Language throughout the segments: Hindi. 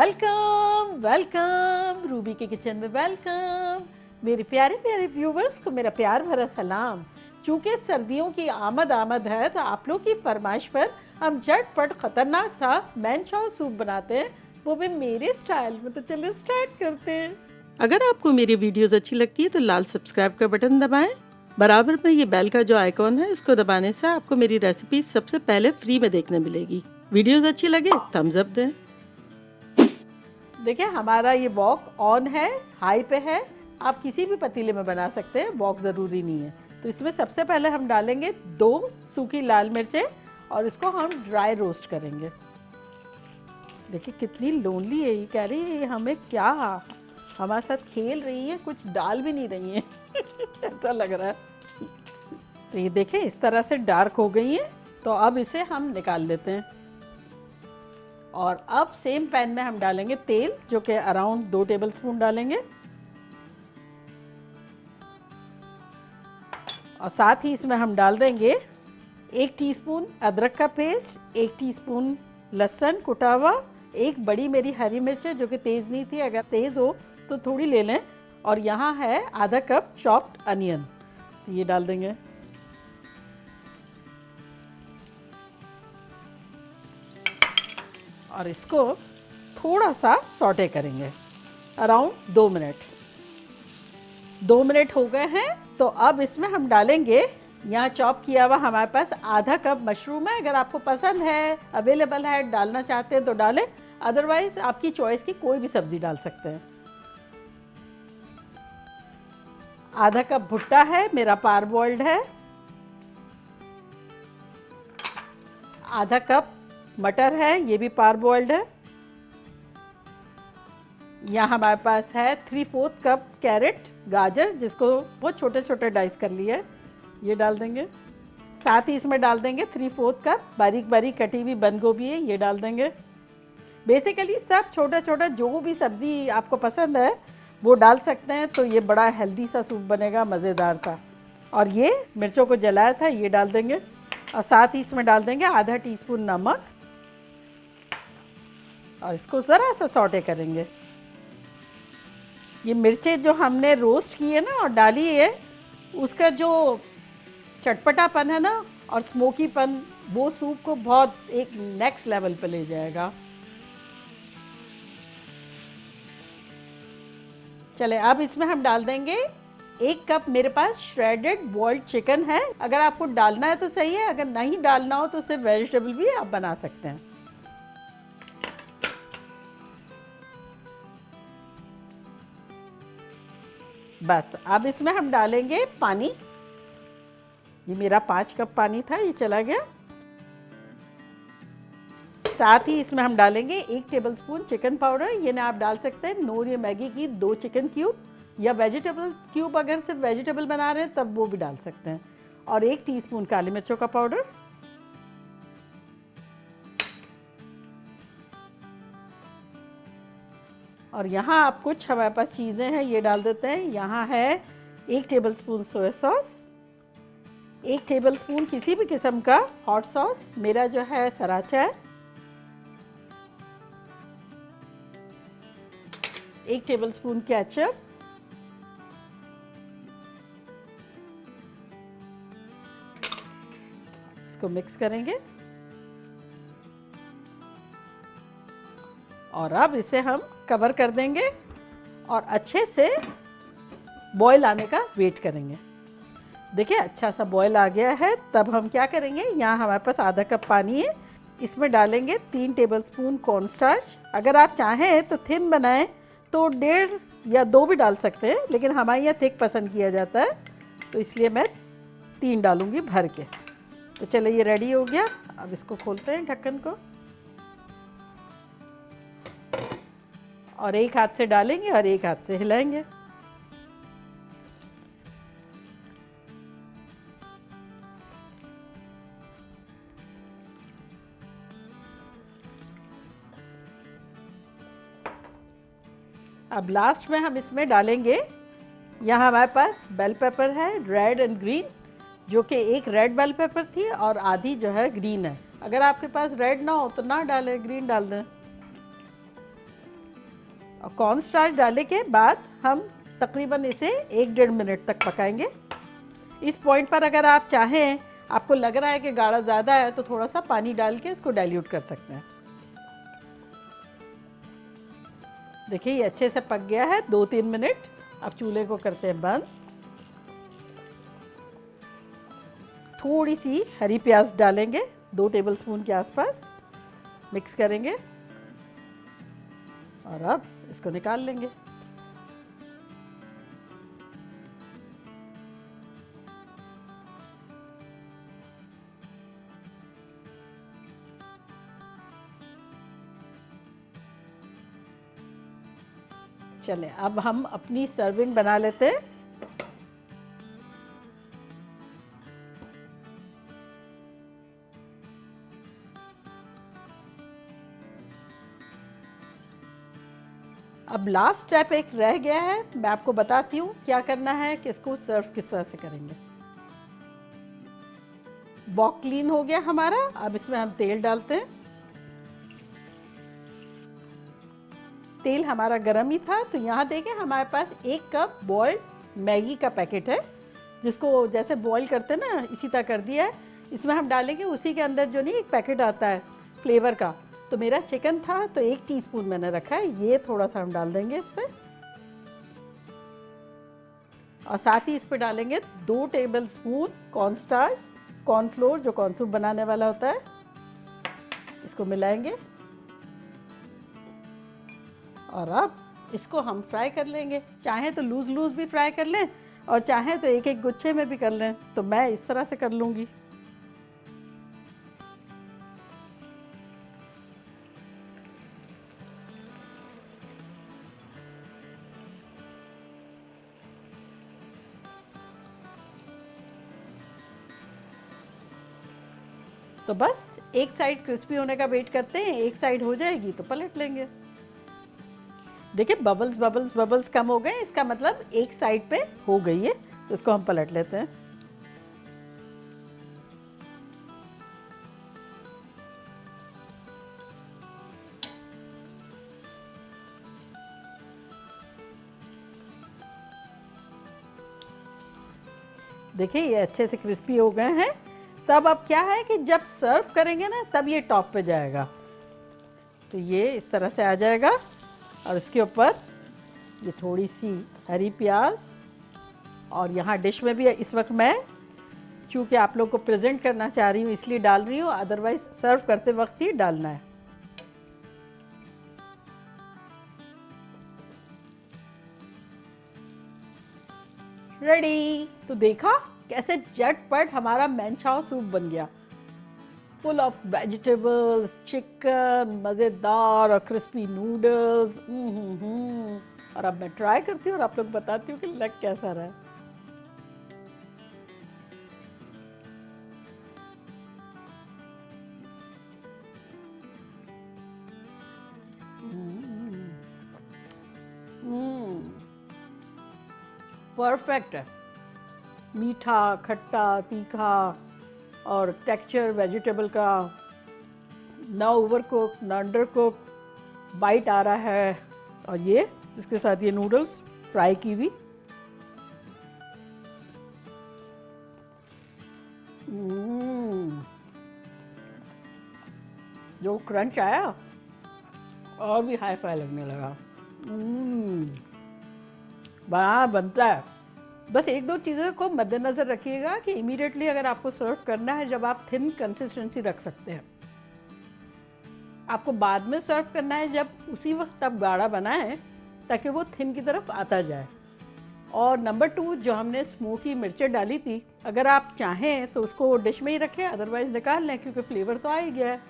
वेलकम वेलकम रूबी के किचन में वेलकम। मेरे प्यारे प्यारे व्यूवर्स को मेरा प्यार भरा सलाम। चूँकि सर्दियों की आमद है तो आप लोग की फरमाइश पर हम झटपट खतरनाक सा मैनचाओ सूप बनाते हैं, वो भी मेरे स्टाइल में। तो चलिए स्टार्ट करते हैं। अगर आपको मेरी वीडियोस अच्छी लगती है तो लाल सब्सक्राइब का बटन दबाएं। बराबर में ये बेल का जो आइकॉन है इसको दबाने से आपको मेरी रेसिपी सबसे पहले फ्री में देखने मिलेगी। वीडियोस अच्छी लगे थम्स अप दें। देखिए हमारा ये वॉक ऑन है, हाई पे है। आप किसी भी पतीले में बना सकते हैं, वॉक ज़रूरी नहीं है। तो इसमें सबसे पहले हम डालेंगे 2 सूखी लाल मिर्चें और इसको हम ड्राई रोस्ट करेंगे। देखिए कितनी लोनली है, ये कह रही है ये हमें क्या हमारे साथ खेल रही है, कुछ डाल भी नहीं रही है ऐसा लग रहा है। तो ये देखें इस तरह से डार्क हो गई है, तो अब इसे हम निकाल लेते हैं। और अब सेम पैन में हम डालेंगे तेल, जो कि अराउंड 2 टेबलस्पून डालेंगे। और साथ ही इसमें हम डाल देंगे 1 टीस्पून अदरक का पेस्ट, 1 टीस्पून लहसुन कुटा हुआ, 1 बड़ी मेरी हरी मिर्च है जो कि तेज़ नहीं थी, अगर तेज़ हो तो थोड़ी ले लें। और यहाँ है आधा कप चॉप्ड अनियन, तो ये डाल देंगे। और इसको थोड़ा सा सॉटे करेंगे अराउंड 2 मिनट। 2 मिनट हो गए हैं, तो अब इसमें हम डालेंगे यहाँ चॉप किया हुआ हमारे पास आधा कप मशरूम है। अगर आपको पसंद है, अवेलेबल है, डालना चाहते हैं तो डालें, अदरवाइज आपकी चॉइस की कोई भी सब्जी डाल सकते हैं। आधा कप भुट्टा है, मेरा पार बॉइल्ड है। आधा कप मटर है, ये भी पार बॉइल्ड है। यहाँ हमारे पास है 3/4 कप कैरेट गाजर, जिसको बहुत छोटे छोटे डाइस कर लिए, ये डाल देंगे। साथ ही इसमें डाल देंगे 3/4 कप बारीक बारीक कटी हुई बंद गोभी है, ये डाल देंगे। बेसिकली सब छोटा छोटा जो भी सब्ज़ी आपको पसंद है वो डाल सकते हैं, तो ये बड़ा हेल्दी सा सूप बनेगा, मज़ेदार सा। और ये मिर्चों को जलाया था, ये डाल देंगे। और साथ ही इसमें डाल देंगे आधा टीस्पून नमक और इसको ज़रा सा सॉटे करेंगे। ये मिर्चें जो हमने रोस्ट की है ना और डाली है, उसका जो चटपटापन है ना और स्मोकीपन, वो सूप को बहुत एक नेक्स्ट लेवल पे ले जाएगा। चले अब इसमें हम डाल देंगे 1 कप मेरे पास श्रेडेड बॉइल्ड चिकन है। अगर आपको डालना है तो सही है, अगर नहीं डालना हो तो सिर्फ वेजिटेबल भी आप बना सकते हैं। बस अब इसमें हम डालेंगे पानी। ये मेरा 5 कप पानी था, ये चला गया। साथ ही इसमें हम डालेंगे 1 टेबलस्पून चिकन पाउडर, ये ना आप डाल सकते हैं नूर या मैगी की 2 चिकन क्यूब, या वेजिटेबल क्यूब अगर सिर्फ वेजिटेबल बना रहे हैं तब वो भी डाल सकते हैं। और 1 टीस्पून काली मिर्चों का पाउडर। और यहाँ आप कुछ हमारे पास चीज़ें हैं, ये डाल देते हैं। यहाँ है 1 टेबलस्पून सोया सॉस, 1 टेबलस्पून किसी भी किस्म का हॉट सॉस, मेरा जो है सराचा है, 1 टेबलस्पून केचप, इसको मिक्स करेंगे। और अब इसे हम कवर कर देंगे और अच्छे से बॉयल आने का वेट करेंगे। देखिए अच्छा सा बॉयल आ गया है, तब हम क्या करेंगे, यहाँ हमारे पास आधा कप पानी है, इसमें डालेंगे 3 टेबलस्पून कॉर्नस्टार्च। अगर आप चाहें तो थिन बनाएं तो 1.5 या 2 भी डाल सकते हैं, लेकिन हमारे यहाँ थिक पसंद किया जाता है, तो इसलिए मैं 3 डालूंगी भर के। तो चलिए ये रेडी हो गया। अब इसको खोलते हैं ढक्कन को, और 1 हाथ से डालेंगे और 1 हाथ से हिलाएंगे। अब लास्ट में हम इसमें डालेंगे, यहाँ हमारे पास बेल पेपर है रेड एंड ग्रीन, जो कि 1 रेड बेल पेपर थी और आधी जो है ग्रीन है। अगर आपके पास रेड ना हो तो ना डालें, ग्रीन डाल दें। और कॉर्न स्टार्च डालने के बाद हम तकरीबन इसे 1-1.5 मिनट तक पकाएंगे। इस पॉइंट पर अगर आप चाहें, आपको लग रहा है कि गाढ़ा ज़्यादा है, तो थोड़ा सा पानी डाल के इसको डाइल्यूट कर सकते हैं। देखिए ये अच्छे से पक गया है 2-3 मिनट। अब चूल्हे को करते हैं बंद। थोड़ी सी हरी प्याज डालेंगे 2 टेबलस्पून के आसपास, मिक्स करेंगे और अब इसको निकाल लेंगे। चले अब हम अपनी सर्विंग बना लेते हैं। अब लास्ट स्टेप एक रह गया है, मैं आपको बताती हूँ क्या करना है कि इसको सर्व किस तरह से करेंगे। वॉक क्लीन हो गया हमारा। अब इसमें हम तेल डालते हैं। तेल हमारा गर्म ही था, तो यहाँ देखें हमारे पास 1 कप बॉइल्ड मैगी का पैकेट है, जिसको जैसे बॉईल करते हैं ना इसी तरह कर दिया है। इसमें हम डालेंगे उसी के अंदर जो नहीं एक पैकेट आता है फ्लेवर का, तो मेरा चिकन था तो 1 टीस्पून मैंने रखा है, ये थोड़ा सा हम डाल देंगे इस पर। और साथ ही इस पर डालेंगे 2 टेबलस्पून कॉर्नस्टार्च, कॉर्नफ्लोर जो कॉर्न सूप बनाने वाला होता है। इसको मिलाएंगे और अब इसको हम फ्राई कर लेंगे। चाहे तो लूज लूज भी फ्राई कर लें और चाहे तो एक एक गुच्छे में भी कर लें, तो मैं इस तरह से कर लूँगी। तो बस एक साइड क्रिस्पी होने का वेट करते हैं, एक साइड हो जाएगी तो पलट लेंगे। देखिए बबल्स बबल्स बबल्स कम हो गए, इसका मतलब एक साइड पे हो गई है, तो इसको हम पलट लेते हैं। देखिए ये अच्छे से क्रिस्पी हो गए हैं। तब अब क्या है कि जब सर्व करेंगे ना तब ये टॉप पे जाएगा, तो ये इस तरह से आ जाएगा और इसके ऊपर ये थोड़ी सी हरी प्याज, और यहाँ डिश में भी इस वक्त मैं चूँकि आप लोग को प्रेजेंट करना चाह रही हूँ इसलिए डाल रही हूँ, अदरवाइज सर्व करते वक्त ही डालना है। रेडी। तो देखा कैसे झटपट हमारा मैनचाओ सूप बन गया, फुल ऑफ वेजिटेबल्स, चिकन, मज़ेदार और क्रिस्पी नूडल्स। और अब मैं ट्राई करती हूँ और आप लोग बताती हूँ कि लग कैसा रहा है। परफेक्ट है, मीठा, खट्टा, तीखा और टेक्सचर वेजिटेबल का, ना ओवर कुक ना अंडर कुक, बाइट आ रहा है। और ये इसके साथ ये नूडल्स फ्राई की हुई, जो क्रंच आया और भी हाई फाई लगने लगा। बनता है। बस 1-2 चीज़ों को मद्देनज़र रखिएगा कि इमीडिएटली अगर आपको सर्व करना है, जब आप थिन कंसिस्टेंसी रख सकते हैं। आपको बाद में सर्व करना है जब उसी वक्त आप गाढ़ा बनाएं ताकि वो थिन की तरफ आता जाए। और नंबर 2, जो हमने स्मोकी मिर्चें डाली थी, अगर आप चाहें तो उसको डिश में ही रखें, अदरवाइज़ निकाल लें क्योंकि फ्लेवर तो आ ही गया है।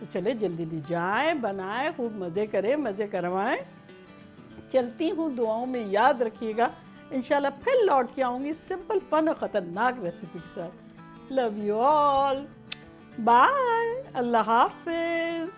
तो चले जल्दी जल्दी जाएँ, बनाएं, खूब मज़े करें, मज़े करवाएं। चलती हूँ, दुआओं में याद रखिएगा। इंशाल्लाह फिर लौट के आऊँगी सिंपल फन और ख़तरनाक रेसिपी के साथ। लव यू ऑल, बाय, अल्लाह हाफिज़।